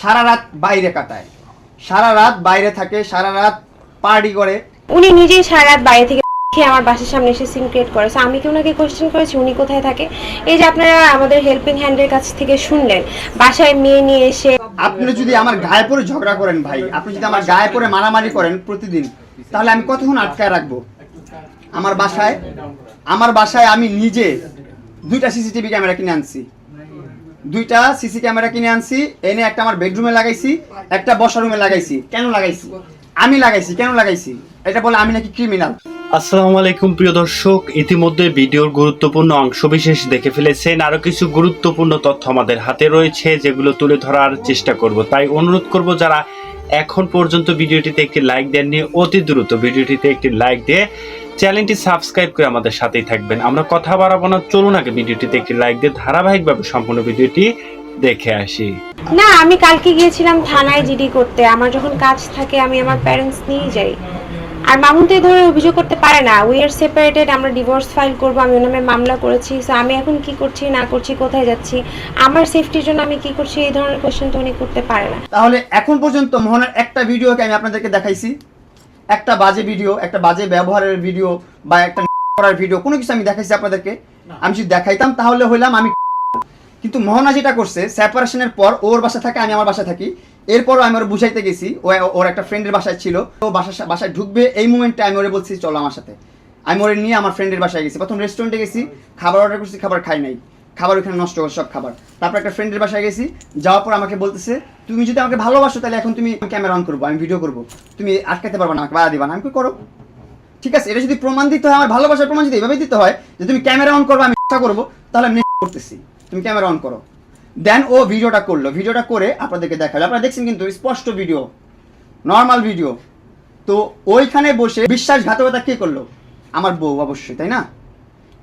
সারা রাত বাইরে কাটায়, সারা রাত বাইরে থাকে, সারা রাত পার্টি করে। উনি নিজেই সারা রাত বাইরে থেকে আমার বাসার সামনে এসে সিন ক্রিয়েট করেছে। আমি কি ওনাকে কোয়েশ্চেন করেছি উনি কোথায় থাকে? এই যে আপনারা আমাদের হেল্পিং হ্যান্ডের কাছ থেকে শুনলেন, বাসায় মেয়ে নিয়ে এসে। আপনি যদি আমার গায়ে পড়ে ঝগড়া করেন ভাই, আপনি যদি আমার গায়ে পড়ে মারামারি করেন প্রতিদিন, তাহলে আমি কতক্ষণ আটকায় রাখবো? আমার বাসায় আমি নিজে 2টা সিসিটিভি ক্যামেরা কিনে আনছি, 2টা সিসি ক্যামেরা কিনে আনছি, এনে একটা আমার বেডরুমে লাগাইছি, একটা বসার রুমে লাগাইছি। কেন লাগাইছি? আমি লাগাইছি। কেন লাগাইছি? এটা বলে আমি নাকি ক্রিমিনাল? আসসালামু আলাইকুম প্রিয় দর্শক, ইতিমধ্যে ভিডিওর গুরুত্বপূর্ণ অংশবিশেষ দেখে ফেলেছেন। আরো কিছু গুরুত্বপূর্ণ তথ্য আমাদের হাতে রয়েছে, যেগুলো তুলে ধরার চেষ্টা করব। তাই অনুরোধ করব, যারা এখন পর্যন্ত ভিডিওটিতে একটি লাইক দেননি, অতি দ্রুত ভিডিওটিতে একটি লাইক দিয়ে চ্যানেলটি সাবস্ক্রাইব করে আমাদের সাথেই থাকবেন। আমরা কথা বাড়াবো না, চলুন আগে ভিডিওটিতে একটি লাইক দিয়ে ধারাবাহিকভাবে সম্পূর্ণ ভিডিওটি দেখে আসি। না, আমি কালকে গিয়েছিলাম থানায় জিডি করতে। আমার যখন কাজ থাকে আমি আমার প্যারেন্টস নিয়ে যাই। আর মামুন তো এই ধরনের অভিযোগ করতে পারে না। উই আর সেপারেটেড, আমরা ডিভোর্স ফাইল করবো, আমি ওর নামে মামলা করেছি। সো আমি এখন কি করছি না করছি, কোথায় যাচ্ছি, আমার সেফটির জন্য আমি কি করছি, এই ধরনের কোয়েশ্চেন তো উনি করতে পারে না। তাহলে এখন পর্যন্ত মোহনার একটা ভিডিওকে আমি আপনাদেরকে দেখাইছি, একটা বাজে ভিডিও, একটা বাজে ব্যবহারের ভিডিও বা একটা করার ভিডিও, কোনো কিছু আমি দেখাইছি আপনাদেরকে? আমি যদি দেখাইতাম তাহলে হইলাম আমি। কিন্তু মোহনা যেটা করছে, সেপারেশনের পর ওর বাসা থাকে, আমি আমার বাসা থাকি, এরপরও আমি ওর বুঝাইতে গেছি, ওর একটা ফ্রেন্ডের বাসায় ছিল, ও বাসায় ঢুকবে এই মুমেন্টে আমি ওরে বলছি চলো আমার সাথে। আমি ওরে নিয়ে আমার ফ্রেন্ডের বাসায় গেছি। প্রথম রেস্টুরেন্টে গেছি, খাবার অর্ডার করছি, খাবার খাই নাই, খাবার ওখানে নষ্ট করছে সব খাবার। তারপর একটা ফ্রেন্ডের বাসায় গেছি, যাওয়ার পর আমাকে বলতেছে তুমি যদি আমাকে ভালোবাসো তাহলে এখন তুমি ক্যামেরা অন করবো, আমি ভিডিও করবো, তুমি আটকাতে পারবো না, আমাকে বাধা দিবা না। আমি করো, ঠিক আছে। এটা যদি প্রমাণ দিতে হয়, আমার ভালোবাসার প্রমাণ যদি এভাবে দিতে হয় যে তুমি ক্যামেরা অন করবো, আমি করবো, তাহলে আমি করতেছি, তুমি ক্যামেরা অন করো। দেন ও ভিডিওটা করলো, ভিডিওটা করে আপনাদেরকে দেখালো, আপনারা দেখছেন কিন্তু স্পষ্ট ভিডিও, নর্মাল ভিডিও। তো ওইখানে বসে বিশ্বাসঘাতকতা কে করলো? আমার বউ অবশ্যই, তাই না?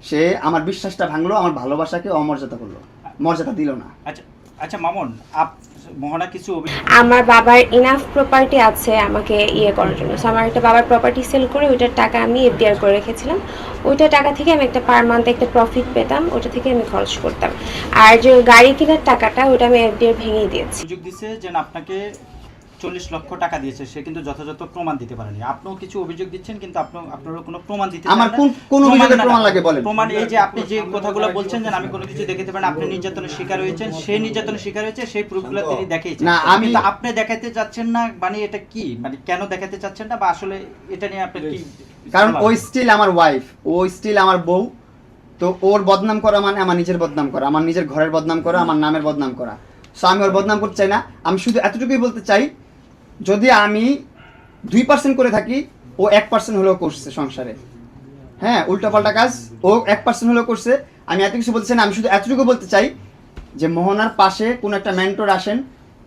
সে আমার বিশ্বাসটা ভাঙলো, আমার ভালোবাসাকে অমর্যাদা করলো, মর্যাদা দিল না। আচ্ছা আচ্ছা মামুন, মোহনা কিছু আমার বাবার ইনাফ প্রপার্টি আছে আমাকে ইয়ে করার জন্য। সো আমার একটা বাবার প্রপার্টি সেল করে ওইটার টাকা আমি এফডিআর করে রেখেছিলাম। ওইটা টাকা থেকে আমি একটা পার মান্থ একটা প্রফিট পেতাম, ওটা থেকে আমি খরচ করতাম। আর যে গাড়ি কেনার টাকাটা ওইটা আমি এফডিআর ভেঙে দিয়েছি। সুযোগ দিচ্ছে যে আপনাকে 40 লক্ষ টাকা দিয়েছে, সে কিন্তু যথাযথ প্রমাণ দিতে পারেনি। আপনিও কিছু অভিযোগ দিচ্ছেন, কিন্তু আপনারও কোনো প্রমাণ দিতে চান না। আমার কোন অভিযোগের প্রমাণ লাগে বলেন? প্রমাণ এই যে আপনি যে কথাগুলো বলছেন যে আমি কোনো কিছু দেখাতে পারেন, আপনি নির্যাতনের শিকার হয়েছেন, সে নির্যাতনের শিকার হয়েছে, সেই প্রুফগুলো তিনি দেখিয়েছেন। না, আমি কিন্তু আপনি দেখাতে চাচ্ছেন না, মানে এটা কি, মানে কেন দেখাতে চাচ্ছেন না, বা আসলে এটা নিয়ে আপনার কি? কারণ ওই স্টিল আমার ওয়াইফ, ওই স্টিল আমার বউ। তো ওর বদনাম করা মানে আমার নিজের বদনাম করা, আমার নিজের ঘরের বদনাম করা, আমার নামের বদনাম করা। সো আমি ওর বদনাম করতে চাই না। আমি শুধু এতটুকুই বলতে চাই, যদি আমি 2% করে থাকি, ও 1% হলেও করছে সংসারে। হ্যাঁ, উল্টাপাল্টা কাজ ও 1% হলেও করছে। আমি এত কিছু বলতে চাই না, আমি শুধু এতটুকু বলতে চাই যে মোহনার পাশে কোন একটা মেন্টর আসেন,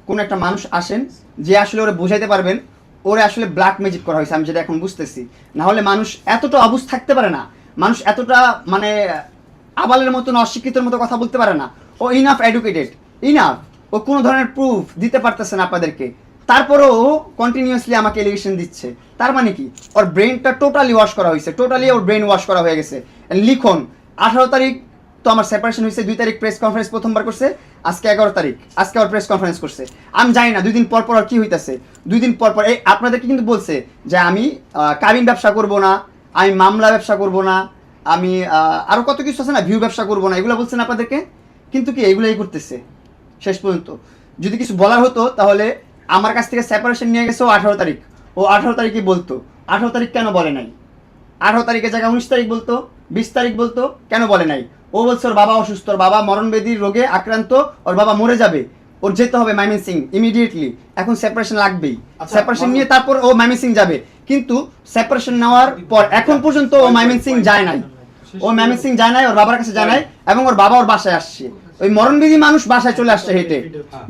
কোন একটা মানুষ আসেন, যে আসলে ওরা বুঝাইতে পারবেন ওরে আসলে ব্ল্যাক ম্যাজিক করা হয়েছে। আমি যেটা এখন বুঝতেছি, না হলে মানুষ এতটা অবুঝ থাকতে পারে না, মানুষ এতটা মানে আবালের মতন অশিক্ষিতর মতো কথা বলতে পারে না। ও ইনাফ এডুকেটেড, ইনাফ, ও কোনো ধরনের প্রুফ দিতে পারতেছে না আপনাদেরকে, তারপরেও ও কন্টিনিউয়াসলি আমাকে এলিগেশন দিচ্ছে। তার মানে কি? ওর ব্রেনটা টোটালি ওয়াশ করা হয়েছে, টোটালি ওর ব্রেন ওয়াশ করা হয়ে গেছে। লিখন 18 তারিখ তো আমার সেপারেশন হয়েছে, 2 তারিখ প্রেস কনফারেন্স প্রথমবার করছে, আজকে 11 তারিখ, আজকে ওর প্রেস কনফারেন্স করছে। আমি জানি না 2 দিন পর পর আর কি হইতেছে। 2 দিন পর পর এই আপনাদেরকে কিন্তু বলছে যে আমি কাবিন ব্যবসা করব না, আমি মামলা ব্যবসা করব না, আমি আরো কত কিছু আছে না, ভিউ ব্যবসা করব না, এগুলো বলছেন আপনাদেরকে। কিন্তু কি এগুলোই করতেছে শেষ পর্যন্ত। যদি কিছু বলার হতো তাহলে আমার কাছ থেকে সেপারেশন নিয়ে গেছে ও 18 তারিখ, ও 18 তারিখে বলতো। 18 তারিখ কেন বলে নাই? 18 তারিখের জায়গায় 19 তারিখ বলতো, 20 তারিখ বলতো, কেন বলে নাই? ও বলছে ওর বাবা অসুস্থ, ওর বাবা মরণবেদীর রোগে আক্রান্ত, ওর বাবা মরে যাবে, ওর যেতে হবে ময়মনসিংহ ইমিডিয়েটলি, এখন সেপারেশন লাগবেই। সেপারেশন নিয়ে তারপর ও ময়মনসিংহ যাবে। কিন্তু সেপারেশন নেওয়ার পর এখন পর্যন্ত ও ময়মনসিংহ যায় নাই, ও ময়মনসিংহ যায় নাই, ওর বাবার কাছে যায় নাই, এবং ওর বাবা ওর বাসায় আসছে। ওই মরণবেদী মানুষ বাসায় চলে আসছে হেঁটে।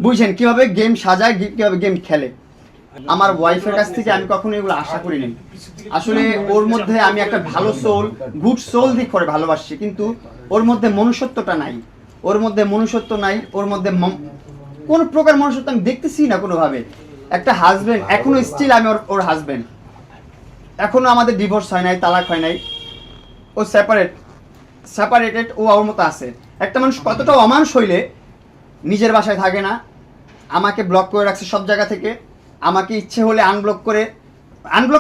বুঝছেন কিভাবে গেম সাজায়, কিভাবে গেম খেলে। আমার ওয়াইফের কাছ থেকে আমি কখনো এগুলো আশা করিনি। আসলে ওর মধ্যে আমি একটা ভালো সোল, গুড সোল দিক করে ভালোবাসছি, কিন্তু ওর মধ্যে মনুষ্যত্বটা নাই, ওর মধ্যে মনুষ্যত্ব নাই, ওর মধ্যে কোন প্রকার মনুষ্যত্ব আমি দেখতেছি না কোনোভাবে। একটা হাজবেন্ড, এখনো স্টিল আমি ওর হাজবেন্ড, এখনো আমাদের ডিভোর্স হয় নাই, তালাক হয় নাই, ও সেপারেটেড, ও ওর মতো আছে। একটা মানুষ কতটা অমানুষ হইলে নিজের বাসায় থাকে না, আমাকে ব্লক করে রাখছে সব জায়গা থেকে, আমাকে ইচ্ছে হলে আনব্লক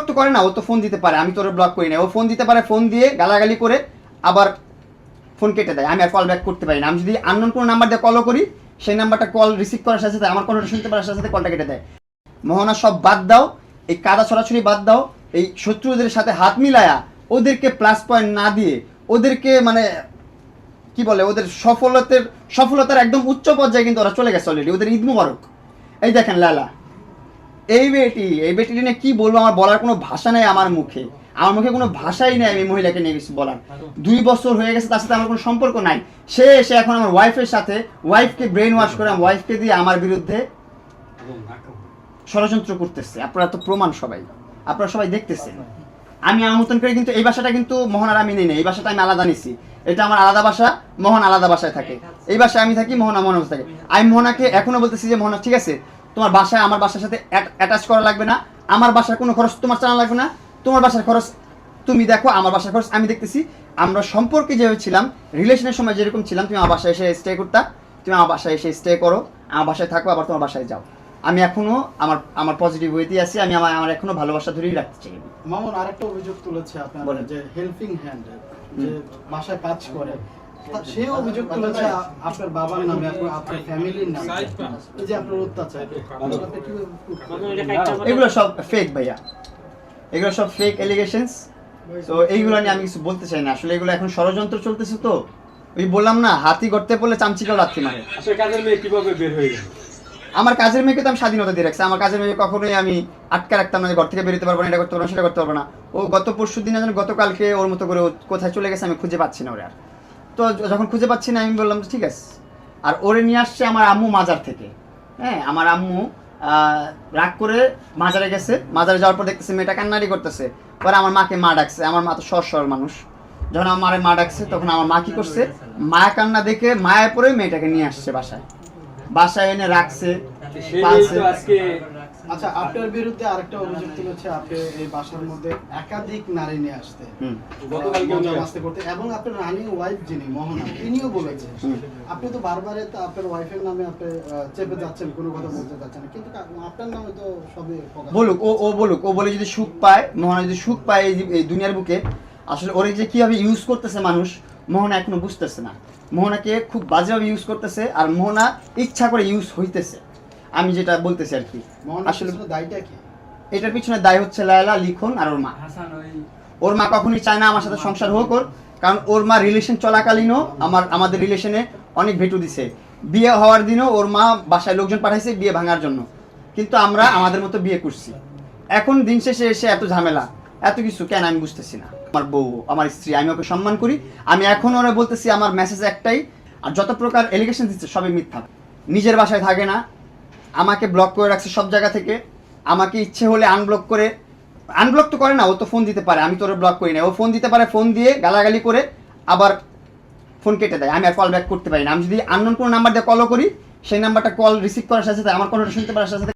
তো করে না, ও তো ফোন দিতে পারে, আমি তোর ব্লক করি না, ও ফোন দিতে পারে, ফোন দিয়ে গালাগালি করে আবার ফোন কেটে দেয়, আমি আর কল ব্যাক করতে পারি না। আমি যদি আননোন কোনো নাম্বার দিয়ে কলও করি, সেই নাম্বারটা কল রিসিভ করার সাথে সাথে আমার কলটা শুনতে পারার সাথে সাথে কলটা কেটে দেয়। মোহনা সব বাদ দাও, এই কাদা ছড়াছড়ি বাদ দাও, এই শত্রুদের সাথে হাত মিলায়া ওদেরকে প্লাস পয়েন্ট না দিয়ে ওদেরকে মানে কি বলে ওদের সফলতার একদম উচ্চ পর্যায়ে কিন্তু ওরা চলে গেছে অলরেডি। ওদের ঈদ মুবারক। এই দেখেন লালা, এই বেটি নিয়ে কি বলবো, আমার বলার কোনো ভাষা নেই, আমার মুখে কোনো ভাষাই নেই আমি মহিলাকে নিয়ে কিছু বলার। 2 বছর হয়ে গেছে, তার সাথে আমার কোনো সম্পর্ক নাই। সে এসে এখন আমার ওয়াইফের সাথে, ওয়াইফকে ব্রেন ওয়াশ করে ওয়াইফকে দিয়ে আমার বিরুদ্ধে ষড়যন্ত্র করতেছে। আপনারা তো প্রমাণ, আপনারা সবাই দেখতেছেন। আমি আমার মতন করে কিন্তু এই বাসাটা কিন্তু মোহনার আমি নেই, এই বাসাটা আমি আলাদা নিছি। এটা আমার আলাদা বাসা, মোহন আলাদা বাসায় থাকে। এই বাসায় আমি থাকি, মোহনা মনে থাকে। আমি মোহনাকে এখনো বলতেছি যে মোহনা ঠিক আছে, তোমার বাসায় আমার বাসার সাথে অ্যাটাচ করা লাগবে না, আমার বাসার কোনো খরচ তোমার চালানো লাগবে না, তোমার বাসার খরচ তুমি দেখো, আমার বাসার খরচ আমি দেখতেছি। আমরা সম্পর্কে যেভাবে ছিলাম, রিলেশনের সময় যেরকম ছিলাম, তুমি আমার বাসায় এসে স্টে করতা, তুমি আমার বাসায় এসে স্টে করো, আমার বাসায় থাকো, আবার তোমার বাসায় যাও। আমি এখনো আমার পজিটিভ ওয়েতেই আছি, আমি আমার এখনো ভালোবাসা ধরেই রাখতে চাই। মামুন আরেকটা অভিযোগ তুলেছে আপনার, যে হেল্পিং হ্যান্ড, যে বাসায় কাজ করে, সেই অভিযোগ তুলেছে আপনার বাবার নামে, আপনার ফ্যামিলির নামে, এই যে আপনার অত্যাচার। এগুলো সব ফেক ভাইয়া, এগুলো সব ফেক এলিগেশনস। তো এইগুলো নিয়ে আমি কিছু বলতে চাই না। আসলে এগুলো এখন ষড়যন্ত্র চলতেছে। তো ওই বললাম না, হাতি গড়তে পড়লে চামচিটাও লাথি মারে। আসলে কাজের মেয়ে কিভাবে বের হয়ে গেল? আমার কাজের মেয়েকে তো আমি স্বাধীনতা দিয়ে রাখছি। আমার কাজের মেয়ে কখনোই আমি আটকে রাখতাম না, ঘর থেকে বেরোতে পারবো না, এটা করতে পারবো না, সেটা করতে পারবো না। ও গত পরশু দিন, গতকালকে ওর মতো করে কোথায় চলে গেছে আমি খুঁজে পাচ্ছি না ওরে আর। তো যখন খুঁজে পাচ্ছি না, আমি বললাম ঠিক আছে। আর ওরে নিয়ে আসছে আমার আম্মু মাজার থেকে। হ্যাঁ, আমার আম্মু রাগ করে মাজারে গেছে। মাজারে যাওয়ার পর দেখতেছে মেয়েটা কান্নারি করতেছে। পরে আমার মাকে মা ডাকছে। আমার মা তো সর মানুষ, যখন আমার মারে মা ডাকছে, তখন আমার মা কি করছে, মায়া কান্না দেখে মায়া পরে মেয়েটাকে নিয়ে আসছে বাসায় এনে রাখছে, পালছে। আচ্ছা, আপনার বিরুদ্ধে আরেকটা অভিযোগ তুলেছে, আপনি এই বাসার মধ্যে একাধিক নারী নিয়ে আসতে, করতে, এবং আপনার রানিং ওয়াইফ যিনি মোহনা, তিনিও বলেছেন। আপনি তো বারবার আপনার ওয়াইফের নামে আপনি চেপে যাচ্ছেন, কোনো কথা বলতে যাচ্ছেন, কিন্তু আপনার নামে তো সবই বলুক, ও বলে যদি সুখ পায়, মোহনা যদি সুখ পায় এই দুনিয়ার বুকে, আসলে ওরে যে কিভাবে ইউজ করতেছে মানুষ, মোহনা এখনো বুঝতেছে না। মোহনাকে খুব বাজেভাবে ইউজ করতেছে, আর মোহনা ইচ্ছা করে ইউজ হইতেছে। আমি যেটা বলতেছি আর কি, আসলে দায়টা কি? এটার পিছনে দায় হচ্ছে লায়লা, লিখন আর ওর মা। ওর মা কখনোই চায় না আমার সাথে সংসার হোক ওর, কারণ ওর মা রিলেশন চলাকালীনও আমাদের রিলেশনে অনেক ভেটু দিছে। বিয়ে হওয়ার দিনও ওর মা বাসায় লোকজন পাঠাইছে বিয়ে ভাঙার জন্য, কিন্তু আমরা আমাদের মতো বিয়ে করছি। এখন দিন শেষে এসে এত ঝামেলা, এত কিছু কেন আমি বুঝতেছি না। আমার বউ, আমার স্ত্রী, আমি ওকে সম্মান করি। আমি এখন ওরা বলতেছি, আমার মেসেজ একটাই, আর যত প্রকার এলিগেশন দিচ্ছে সবই মিথ্যা। নিজের বাসায় থাকে না, আমাকে ব্লক করে রাখছে সব জায়গা থেকে, আমাকে ইচ্ছে হলে আনব্লক তো করে না, ও তো ফোন দিতে পারে, আমি তোর ব্লক করি না, ও ফোন দিতে পারে, ফোন দিয়ে গালাগালি করে আবার ফোন কেটে দেয়, আমি আর কল ব্যাক করতে পারি না। আমি যদি আননোন কোনো নাম্বার দিয়ে কলও করি, সেই নাম্বারটা কল রিসিভ করার সাথে সাথে আমার কলটা শুনতে পারার সাথে সাথে